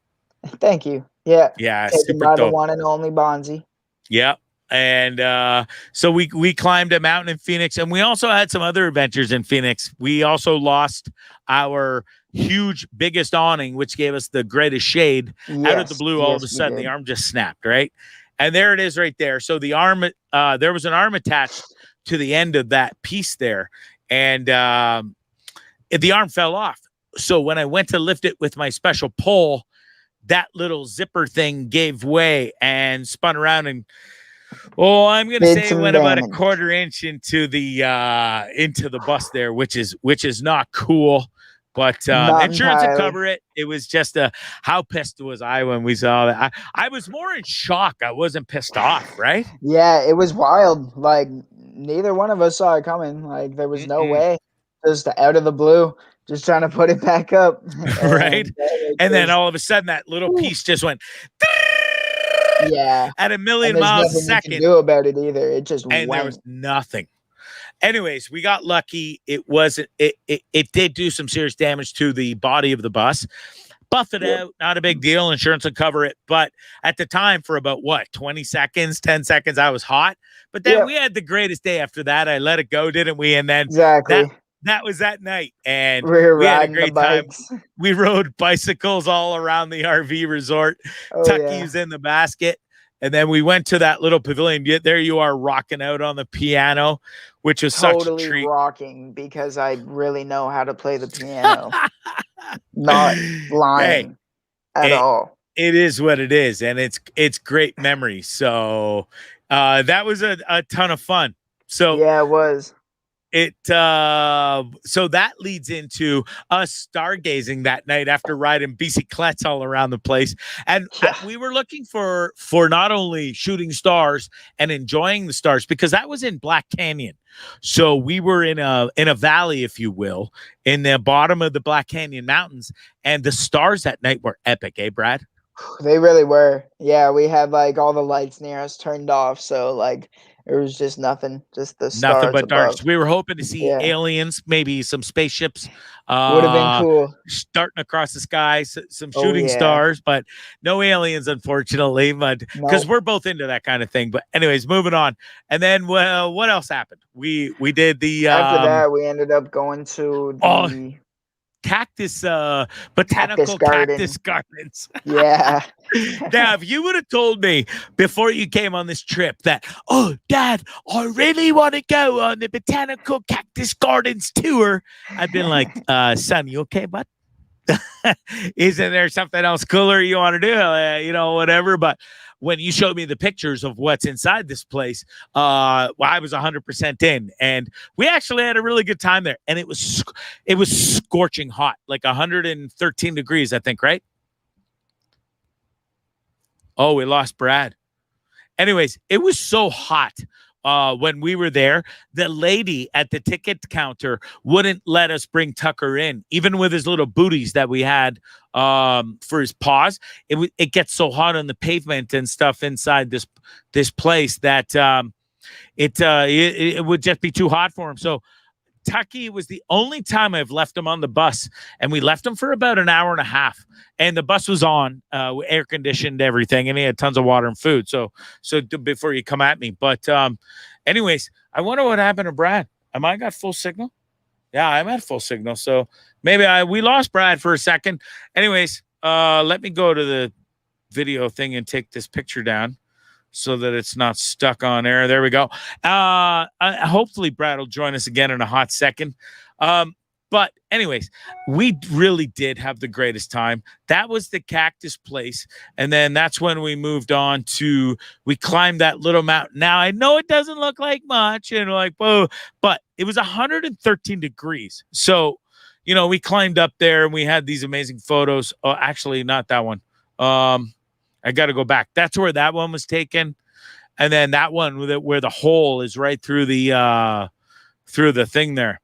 Speaker 2: Thank you. Yeah,
Speaker 1: super
Speaker 2: by
Speaker 1: dope.
Speaker 2: The one and only Bondzee.
Speaker 1: Yeah. And so we climbed a mountain in Phoenix, and we also had some other adventures in Phoenix. We also lost our biggest awning, which gave us the greatest shade. Out of the blue, all of a sudden the arm just snapped, right? And there it is right there. So the arm, there was an arm attached to the end of that piece there, and the arm fell off. So when I went to lift it with my special pole, that little zipper thing gave way and spun around, and I'm going to say it went about a quarter inch into the bus there, which is not cool. But insurance would cover it. It was just how pissed was I when we saw that? I was more in shock. I wasn't pissed off, right?
Speaker 2: Yeah, it was wild. Like neither one of us saw it coming. Like there was no way. just out of the blue, just trying to put it back up.
Speaker 1: Right? And then
Speaker 2: just,
Speaker 1: all of a sudden that little piece just went
Speaker 2: yeah.
Speaker 1: at a
Speaker 2: And
Speaker 1: million
Speaker 2: there's
Speaker 1: miles a
Speaker 2: nothing you can
Speaker 1: second,
Speaker 2: do about it either. It just
Speaker 1: and there was
Speaker 2: went.
Speaker 1: nothing. Anyways, we got lucky. It wasn't it did do some serious damage to the body of the bus. Buff it out, not a big deal. Insurance will cover it. But at the time, for about 20 seconds, 10 seconds, I was hot. But then we had the greatest day after that. I let it go, didn't we? And then
Speaker 2: Exactly.
Speaker 1: that was that night. And
Speaker 2: We were
Speaker 1: we had a
Speaker 2: riding the
Speaker 1: great time.
Speaker 2: bikes.
Speaker 1: We rode bicycles all around the RV resort.
Speaker 2: Oh,
Speaker 1: Tucky's in the basket. And then we went to that little pavilion. There you are rocking out on the piano, which is such a treat.
Speaker 2: Rocking because I really know how to play the piano. Not lying at all.
Speaker 1: It is what it is, and it's great memory. So that was a ton of fun. So
Speaker 2: yeah, it was.
Speaker 1: So that leads into us stargazing that night after riding bicyclettes all around the place, and we were looking for not only shooting stars and enjoying the stars, because that was in Black Canyon. So we were in a valley, if you will, in the bottom of the Black Canyon Mountains, and the stars that night were epic, eh, Brad?
Speaker 2: They really were. Yeah, we had like all the lights near us turned off, so like it was just nothing, just the stars
Speaker 1: Nothing but
Speaker 2: above.
Speaker 1: darks. We were hoping to see aliens, maybe some spaceships.
Speaker 2: Would have been cool.
Speaker 1: Starting across the sky, some shooting stars, but no aliens, unfortunately. But because we're both into that kind of thing. But anyways, moving on. And then, well, what else happened? We did the
Speaker 2: after that we ended up going to the
Speaker 1: botanical cactus gardens.
Speaker 2: Yeah.
Speaker 1: Now, if you would have told me before you came on this trip that, oh, Dad, I really want to go on the botanical cactus gardens tour, I've been like, son, you okay, bud? Isn't there something else cooler you want to do? Whatever. But when you showed me the pictures of what's inside this place, I was 100% in, and we actually had a really good time there. And it was scorching hot, like 113 degrees, I think, right? Oh, we lost Brad. Anyways, it was so hot when we were there. The lady at the ticket counter wouldn't let us bring Tucker in, even with his little booties that we had for his paws. It gets so hot on the pavement and stuff inside this place that it would just be too hot for him. So Tucky was the only time I've left him on the bus, and we left him for about an hour and a half. And the bus was on, air conditioned, everything, and he had tons of water and food. So before you come at me, but anyways, I wonder what happened to Brad. Am I got full signal? Yeah, I'm at full signal. So maybe we lost Brad for a second. Anyways, let me go to the video thing and take this picture down so that it's not stuck on air. There we go. Hopefully Brad will join us again in a hot second. But anyways, we really did have the greatest time. That was the cactus place. And then that's when we moved on to, we climbed that little mountain. Now, I know it doesn't look like much, and like, whoa, but it was 113 degrees. So, we climbed up there and we had these amazing photos. Oh, actually, not that one. I got to go back. That's where that one was taken. And then that one where the hole is right through the thing there.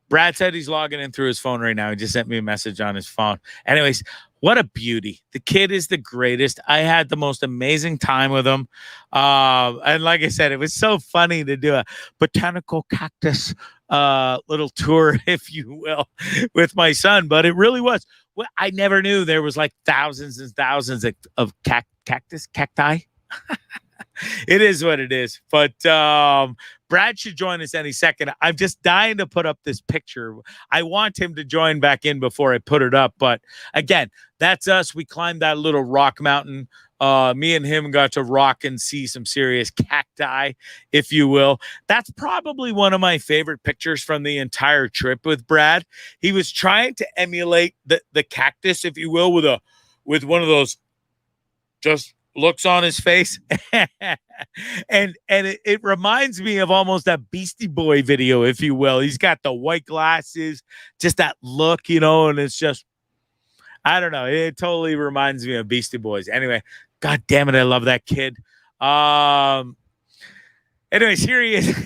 Speaker 1: Brad said he's logging in through his phone right now. He just sent me a message on his phone. Anyways, what a beauty. The kid is the greatest. I had the most amazing time with him. And like I said, it was so funny to do a botanical cactus little tour, if you will, with my son. But it really was. Well, I never knew there was like thousands and thousands of cacti. It is what it is. But Brad should join us any second. I'm just dying to put up this picture. I want him to join back in before I put it up. But again, that's us. We climbed that little rock mountain. Me and him got to rock and see some serious cacti, if you will. That's probably one of my favorite pictures from the entire trip with Brad. He was trying to emulate the cactus, if you will, with one of those just looks on his face. and it reminds me of almost that Beastie Boy video, if you will. He's got the white glasses, just that look, and it's just, I don't know. It totally reminds me of Beastie Boys. Anyway, God damn it, I love that kid. Anyways, here he is.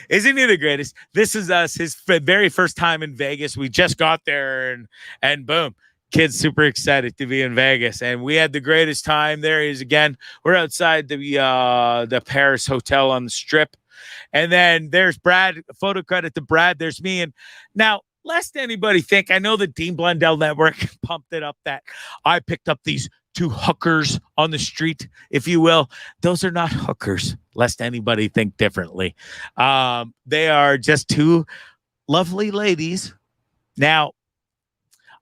Speaker 1: Isn't he the greatest? This is us, his very first time in Vegas. We just got there, and boom, kid's super excited to be in Vegas, and we had the greatest time. There he is again. We're outside the Paris Hotel on the Strip, and then there's Brad. Photo credit to Brad. There's me, and now, lest anybody think, I know the Dean Blundell Network pumped it up that I picked up these two hookers on the street, if you will. Those are not hookers, lest anybody think differently. They are just two lovely ladies. Now,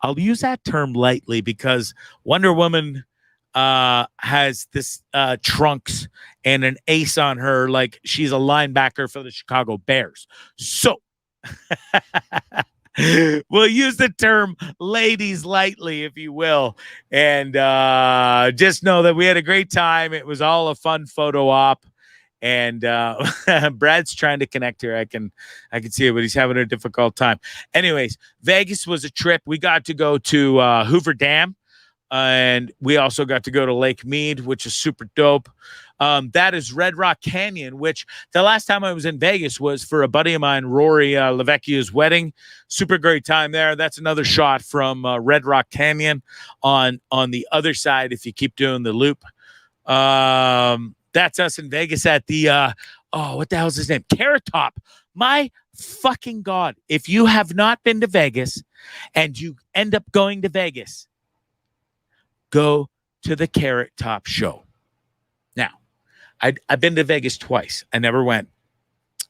Speaker 1: I'll use that term lightly because Wonder Woman has this trunks and an ace on her, like she's a linebacker for the Chicago Bears. So we'll use the term ladies lightly, if you will. And just know that we had a great time. It was all a fun photo op. And Brad's trying to connect here. I can see it, but he's having a difficult time. Anyways, Vegas was a trip. We got to go to Hoover Dam. And we also got to go to Lake Mead, which is super dope. That is Red Rock Canyon, which the last time I was in Vegas was for a buddy of mine, Rory Lavecchia's wedding. Super great time there. That's another shot from Red Rock Canyon on the other side if you keep doing the loop. That's us in Vegas at the, what the hell's his name? Carrot Top. My fucking God. If you have not been to Vegas and you end up going to Vegas, go to the Carrot Top show. Now, I've been to Vegas twice. I never went.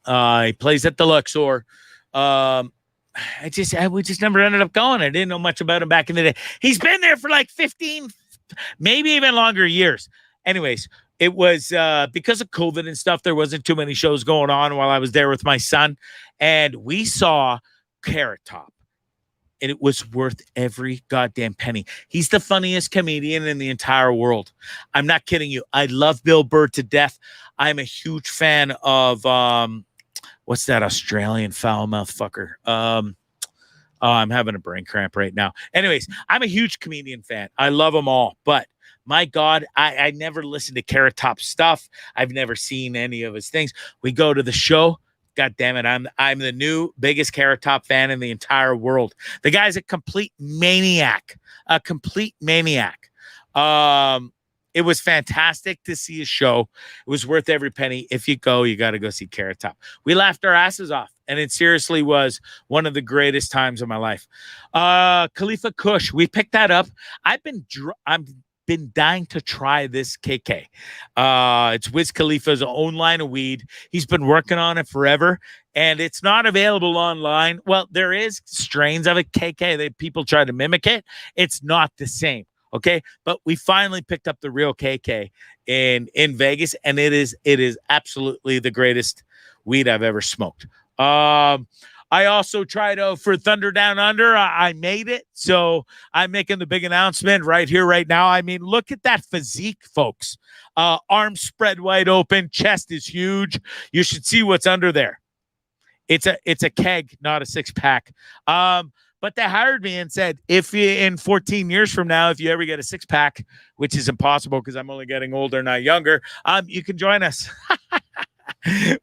Speaker 1: He plays at the Luxor. We just never ended up going. I didn't know much about him back in the day. He's been there for like 15, maybe even longer years. Anyways, it was because of COVID and stuff, there wasn't too many shows going on while I was there with my son. And we saw Carrot Top. And it was worth every goddamn penny. He's the funniest comedian in the entire world. I'm not kidding you. I love Bill Burr to death. I'm a huge fan of, what's that Australian foul-mouthed fucker? I'm having a brain cramp right now. Anyways, I'm a huge comedian fan. I love them all. But my God, I never listened to Carrot Top stuff. I've never seen any of his things. We go to the show. God damn it. I'm the new biggest Carrot Top fan in the entire world. The guy's a complete maniac. It was fantastic to see his show. It was worth every penny. If you go, you got to go see Carrot Top. We laughed our asses off, and it seriously was one of the greatest times of my life. Khalifa Kush, we picked that up. I'm been dying to try this KK. It's Wiz Khalifa's own line of weed. He's been working on it forever, and it's not available online. Well, there is strains of it, KK. People try to mimic it. It's not the same, okay? But we finally picked up the real KK in Vegas, and it is absolutely the greatest weed I've ever smoked. I also tried out for Thunder Down Under. I made it. So I'm making the big announcement right here, right now. I mean, look at that physique, folks. Arms spread wide open. Chest is huge. You should see what's under there. It's a keg, not a six-pack. But they hired me and said, if you, in 14 years from now, if you ever get a six-pack, which is impossible because I'm only getting older, not younger, you can join us.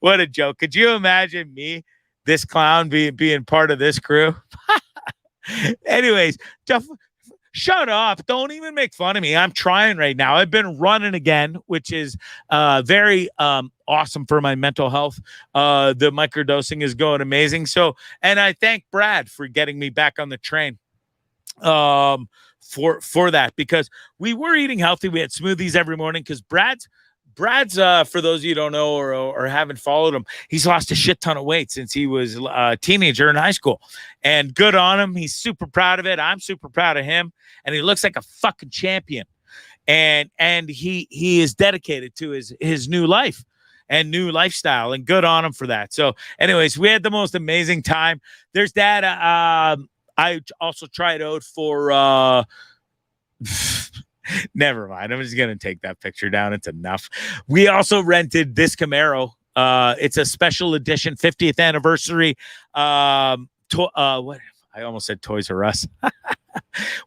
Speaker 1: What a joke. Could you imagine me, this clown, being part of this crew? Anyways, shut up. Don't even make fun of me. I'm trying right now. I've been running again, which is very awesome for my mental health. The microdosing is going amazing. So, and I thank Brad for getting me back on the train for that, because we were eating healthy. We had smoothies every morning because Brad's for those of you who don't know or haven't followed him, he's lost a shit ton of weight since he was a teenager in high school, and good on him. He's super proud of it. I'm super proud of him, and he looks like a fucking champion. And he is dedicated to his new life and new lifestyle, and good on him for that. So anyways, we had the most amazing time. There's that. I also tried out for never mind. I'm just going to take that picture down. It's enough. We also rented this Camaro. It's a special edition 50th anniversary. What? I almost said Toys R Us.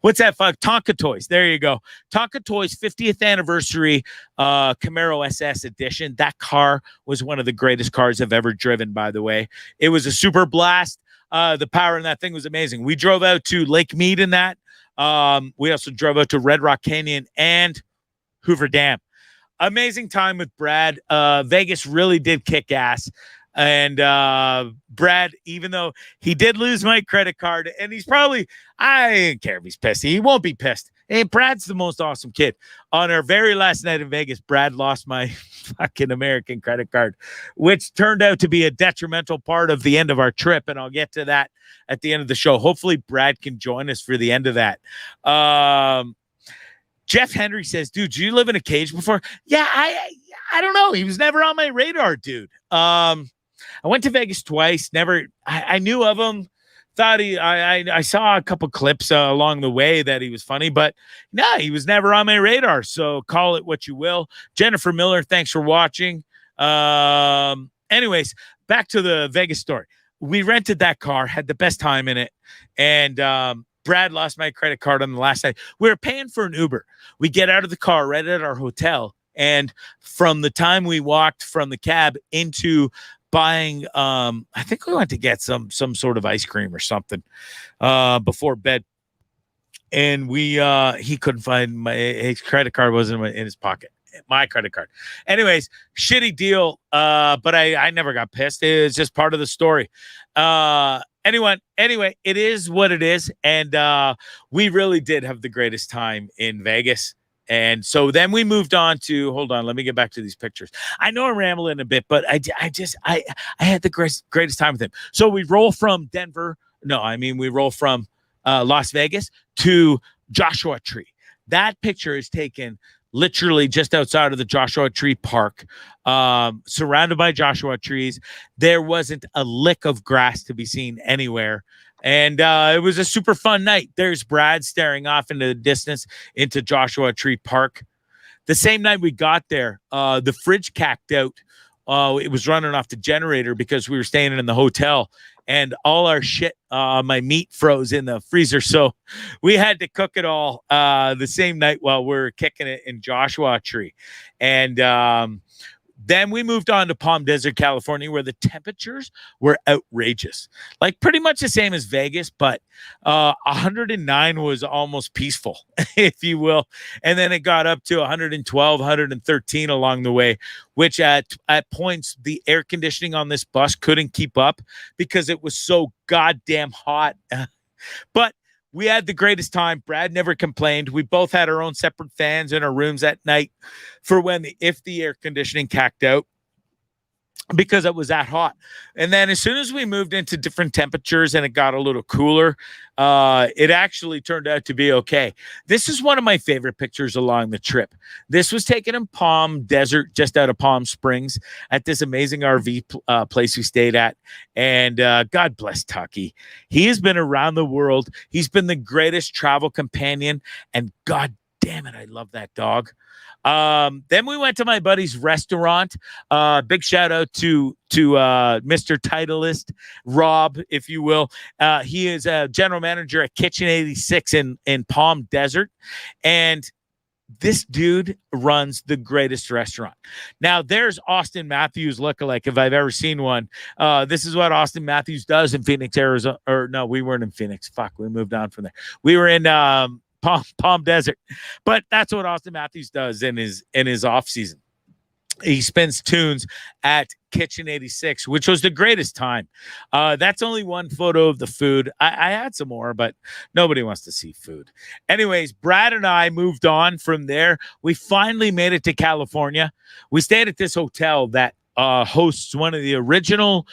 Speaker 1: What's that? Fuck, Tonka Toys. There you go. Tonka Toys 50th anniversary Camaro SS edition. That car was one of the greatest cars I've ever driven, by the way. It was a super blast. The power in that thing was amazing. We drove out to Lake Mead in that. We also drove out to Red Rock Canyon and Hoover Dam. Amazing time with Brad. Vegas really did kick ass. And Brad, even though he did lose my credit card, and he's probably, I don't care if he's pissed. He won't be pissed. And Brad's the most awesome kid. On our very last night in Vegas, Brad lost my fucking American credit card, which turned out to be a detrimental part of the end of our trip. And I'll get to that at the end of the show. Hopefully Brad can join us for the end of that. Jeff Henry says, dude, did you live in a cage before? Yeah, I don't know. He was never on my radar, dude. I went to Vegas twice. I knew of him. Thought I saw a couple clips along the way that he was funny, but no, he was never on my radar. So call it what you will. Jennifer Miller, thanks for watching. Anyways, back to the Vegas story. We rented that car, had the best time in it. And, Brad lost my credit card on the last night. We were paying for an Uber. We get out of the car right at our hotel. And from the time we walked from the cab into buying, I think we went to get some sort of ice cream or something before bed. And he couldn't find his credit card wasn't in his pocket. My credit card. Anyways, shitty deal. But I never got pissed. It's just part of the story. Anyway, it is what it is. And we really did have the greatest time in Vegas. And so then we moved on to, hold on, let me get back to these pictures. I know I'm rambling a bit, but I had the greatest time with him. So we roll from we roll from Las Vegas to Joshua Tree. That picture is taken literally just outside of the Joshua Tree Park, surrounded by Joshua trees. There wasn't a lick of grass to be seen anywhere. And it was a super fun night. There's Brad staring off into the distance into Joshua Tree Park. The same night we got there, the fridge cacked out. It was running off the generator because we were staying in the hotel. And all our shit, my meat froze in the freezer. So we had to cook it all the same night while we're kicking it in Joshua Tree. And then we moved on to Palm Desert, California, where the temperatures were outrageous. Like pretty much the same as Vegas, but 109 was almost peaceful, if you will. And then it got up to 112, 113 along the way, which at points, the air conditioning on this bus couldn't keep up because it was so goddamn hot. But we had the greatest time. Brad never complained. We both had our own separate fans in our rooms at night for if the air conditioning cacked out because it was that hot. And then as soon as we moved into different temperatures and it got a little cooler, it actually turned out to be okay. This is one of my favorite pictures along the trip. This was taken in Palm Desert, just out of Palm Springs, at this amazing RV place we stayed at. And God bless Tucky. He has been around the world. He's been the greatest travel companion. And God damn it, I love that dog. Then we went to my buddy's restaurant. Big shout out to Mr. Titleist, Rob, if you will. He is a general manager at Kitchen 86 in Palm Desert. And this dude runs the greatest restaurant. Now, there's Austin Matthews lookalike, if I've ever seen one. This is what Austin Matthews does in Phoenix, Arizona. Or no, we weren't in Phoenix. Fuck, we moved on from there. We were in Palm Desert, but that's what Austin Matthews does in his off season. He spends tunes at Kitchen 86, which was the greatest time. That's only one photo of the food. I had some more, but nobody wants to see food. Anyways, Brad and I moved on from there. We finally made it to California. We stayed at this hotel that hosts one of the original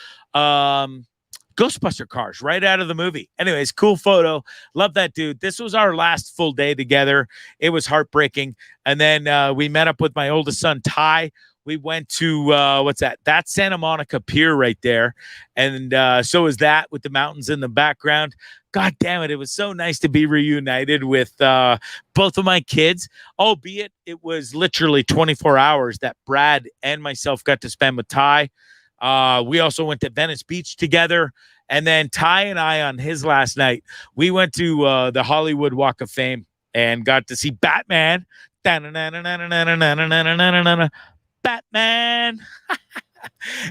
Speaker 1: Ghostbuster cars right out of the movie. Anyways, cool photo. Love that dude. This was our last full day together. It was heartbreaking. And then we met up with my oldest son, Ty. We went to, what's that? That's Santa Monica Pier right there. And so is that with the mountains in the background. God damn it. It was so nice to be reunited with both of my kids, albeit it was literally 24 hours that Brad and myself got to spend with Ty. We also went to Venice Beach together And then Ty and I, on his last night, we went to the Hollywood Walk of Fame and got to see Batman. Batman.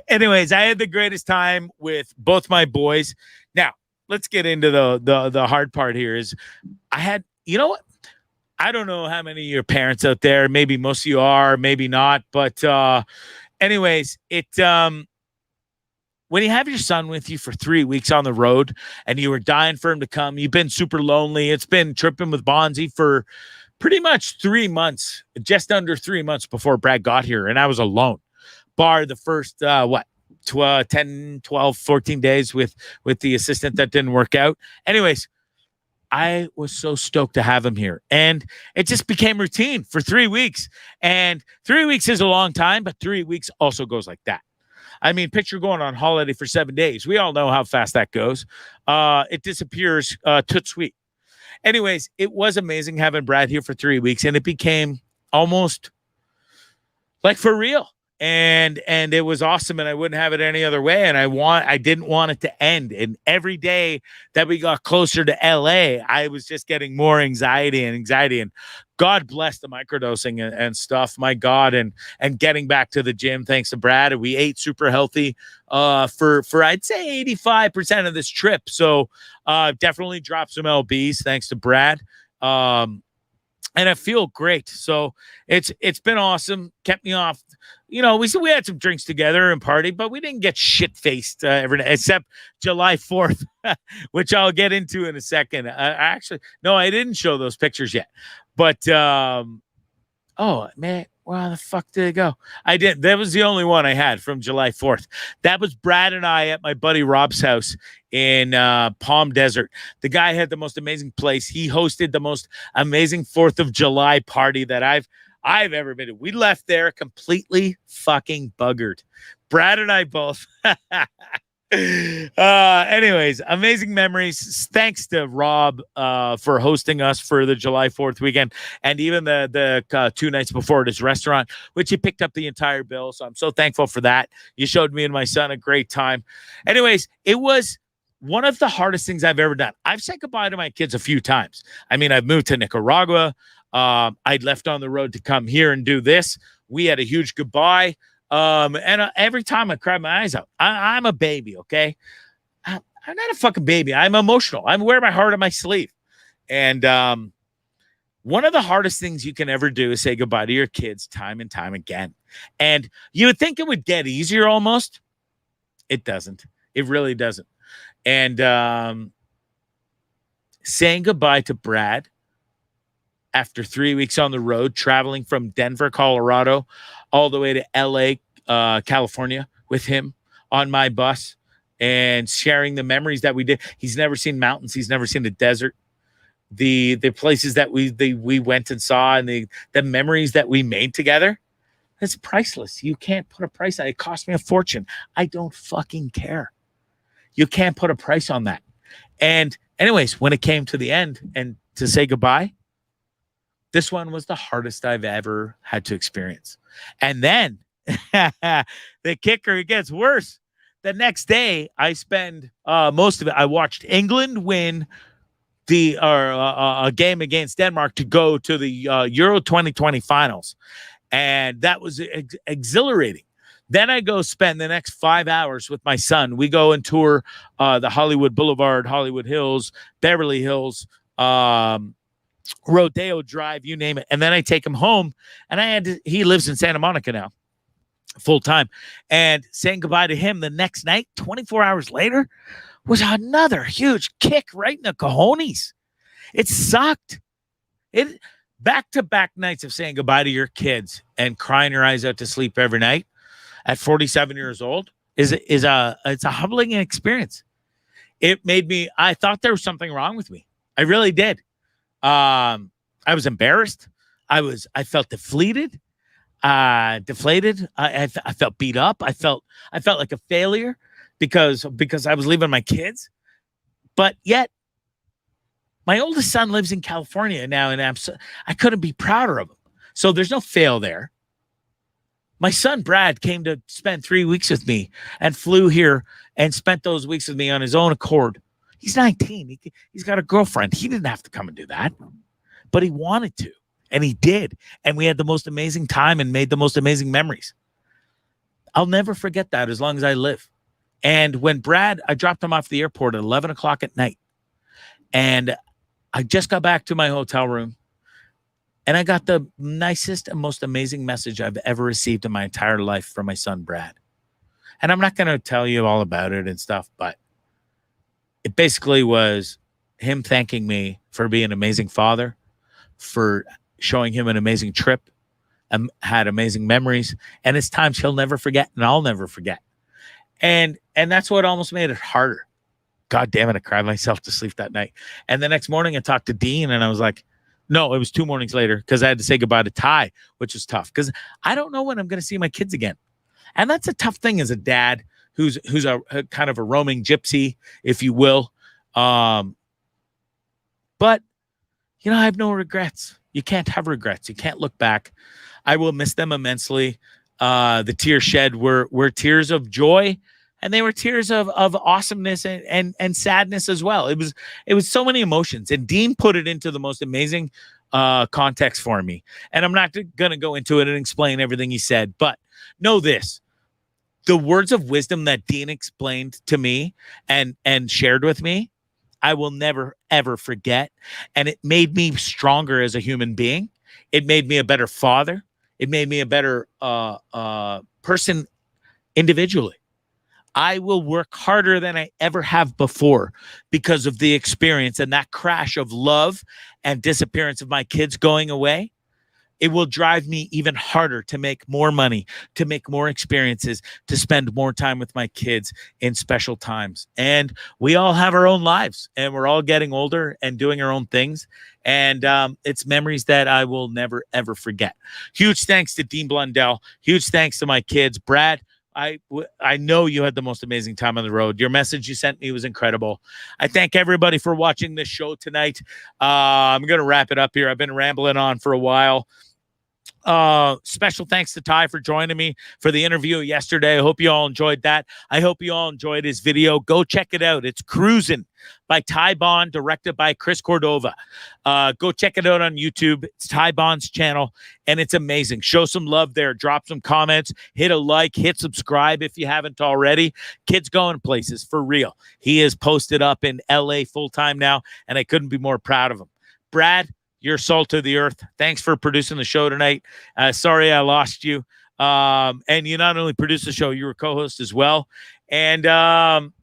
Speaker 1: Anyways, I had the greatest time with both my boys. Now, let's get into the hard part here is I had, you know what? I don't know how many of your parents out there, maybe most of you are, maybe not, but anyways, when you have your son with you for 3 weeks on the road and you were dying for him to come, you've been super lonely. It's been tripping with Bondzee for pretty much 3 months, just under 3 months before Brad got here. And I was alone, bar the first, 10, 12, 14 days with the assistant that didn't work out. Anyways, I was so stoked to have him here. And it just became routine for 3 weeks. And 3 weeks is a long time, but 3 weeks also goes like that. I mean, picture going on holiday for 7 days. We all know how fast that goes. It disappears toot sweet. Anyways, it was amazing having Brad here for 3 weeks, and it became almost like for real. And it was awesome, and I wouldn't have it any other way. And I didn't want it to end. And every day that we got closer to LA, I was just getting more anxiety. And God bless the microdosing and stuff. My God, and getting back to the gym thanks to Brad. And we ate super healthy for I'd say 85% of this trip. So definitely dropped some LBs thanks to Brad. And I feel great. So it's been awesome. Kept me off. You know, we had some drinks together and partied, but we didn't get shit-faced every night, except July 4th, which I'll get into in a second. Actually, no, I didn't show those pictures yet. But, oh, man, where the fuck did it go? I didn't. That was the only one I had from July 4th. That was Brad and I at my buddy Rob's house in Palm Desert. The guy had the most amazing place. He hosted the most amazing 4th of July party that I've ever been to. We left there completely fucking buggered. Brad and I both. Anyways, amazing memories. Thanks to Rob for hosting us for the July 4th weekend, and even the 2 nights before at his restaurant, which he picked up the entire bill. So I'm so thankful for that. You showed me and my son a great time. Anyways, it was one of the hardest things I've ever done. I've said goodbye to my kids a few times. I mean, I've moved to Nicaragua. I'd left on the road to come here and do this. We had a huge goodbye. And every time I cry my eyes out, I'm a baby. Okay. I'm not a fucking baby. I'm emotional. I wear my heart on my sleeve. And, one of the hardest things you can ever do is say goodbye to your kids time and time again. And you would think it would get easier almost. It doesn't. It really doesn't. And, saying goodbye to Brad after 3 weeks on the road, traveling from Denver, Colorado, all the way to LA, California with him on my bus and sharing the memories that we did. He's never seen mountains. He's never seen the desert. The places that we went and saw, and the memories that we made together. It's priceless. You can't put a price on it. It cost me a fortune. I don't fucking care. You can't put a price on that. And anyways, when it came to the end and to say goodbye, this one was the hardest I've ever had to experience. And then the kicker, it gets worse. The next day, I spend most of it. I watched England win a game against Denmark to go to the Euro 2020 finals. And that was exhilarating. Then I go spend the next 5 hours with my son. We go and tour the Hollywood Boulevard, Hollywood Hills, Beverly Hills, Rodeo Drive, you name it. And then I take him home, and he lives in Santa Monica now, full time. And saying goodbye to him the next night, 24 hours later, was another huge kick right in the cojones. It sucked. It back-to-back nights of saying goodbye to your kids and crying your eyes out to sleep every night at 47 years old it's a humbling experience. It made me, I thought there was something wrong with me. I really did. I was embarrassed. I felt deflated. Deflated. I felt beat up. I felt like a failure because I was leaving my kids. But yet, my oldest son lives in California now, and I couldn't be prouder of him. So there's no fail there. My son, Brad, came to spend 3 weeks with me and flew here and spent those weeks with me on his own accord. He's 19. He's got a girlfriend. He didn't have to come and do that, but he wanted to, and he did. And we had the most amazing time and made the most amazing memories. I'll never forget that as long as I live. And when I dropped him off at the airport at 11 o'clock at night, and I just got back to my hotel room, and I got the nicest and most amazing message I've ever received in my entire life from my son, Brad. And I'm not going to tell you all about it and stuff, but it basically was him thanking me for being an amazing father, for showing him an amazing trip, and had amazing memories. And it's times he'll never forget, and I'll never forget. And that's what almost made it harder. God damn it, I cried myself to sleep that night. And the next morning I talked to Dean, and I was like, no, it was 2 mornings later, because I had to say goodbye to Ty, which was tough because I don't know when I'm going to see my kids again. And that's a tough thing as a dad who's a kind of a roaming gypsy, if you will. But, you know, I have no regrets. You can't have regrets. You can't look back. I will miss them immensely. The tears shed were tears of joy, and they were tears of awesomeness and sadness as well. It was so many emotions, and Dean put it into the most amazing context for me. And I'm not going to go into it and explain everything he said, but know this. The words of wisdom that Dean explained to me and shared with me, I will never, ever forget. And it made me stronger as a human being. It made me a better father. It made me a better person individually. I will work harder than I ever have before because of the experience and that crash of love and disappearance of my kids going away. It will drive me even harder to make more money, to make more experiences, to spend more time with my kids in special times. And we all have our own lives, and we're all getting older and doing our own things. And it's memories that I will never, ever forget. Huge thanks to Dean Blundell. Huge thanks to my kids. Brad, I know you had the most amazing time on the road. Your message you sent me was incredible. I thank everybody for watching this show tonight. I'm going to wrap it up here. I've been rambling on for a while. Special thanks to Ty for joining me for the interview yesterday. I hope you all enjoyed that. I hope you all enjoyed his video. Go check it out. It's CRUSIN by Ty Bond, directed by Chris Cordova. Go check it out on YouTube. It's Ty Bond's channel, and it's amazing. Show some love there. Drop some comments. Hit a like. Hit subscribe if you haven't already. Kid's going places, for real. He is posted up in LA full-time now, and I couldn't be more proud of him. Brad, you're salt of the earth. Thanks for producing the show tonight. Sorry I lost you. And you not only produced the show, you were co-host as well. And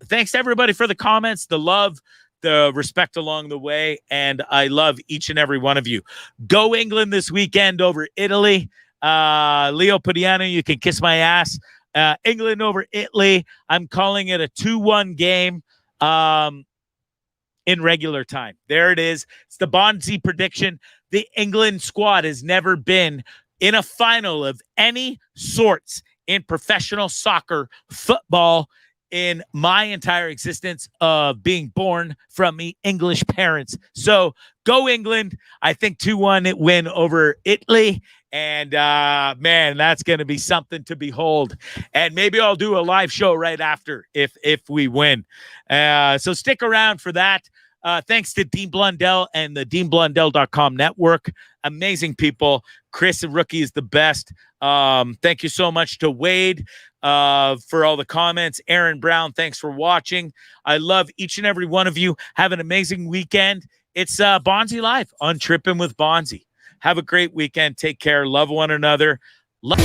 Speaker 1: thanks to everybody for the comments, the love, the respect along the way. And I love each and every one of you. Go England this weekend over Italy. Leo Padiano, you can kiss my ass. England over Italy. I'm calling it a 2-1 game. In regular time. There it is. It's the Bondzee prediction. The England squad has never been in a final of any sorts in professional soccer, football, in my entire existence of being born from me English parents. So go England. I think 2-1 win over Italy. And man, that's going to be something to behold. And maybe I'll do a live show right after if we win. So stick around for that. Thanks to Dean Blundell and the DeanBlundell.com network. Amazing people. Chris and Rookie is the best. Thank you so much to Wade for all the comments. Aaron Brown, thanks for watching. I love each and every one of you. Have an amazing weekend. It's Bondzee Live on Trippin' with Bondzee. Have a great weekend. Take care. Love one another. Love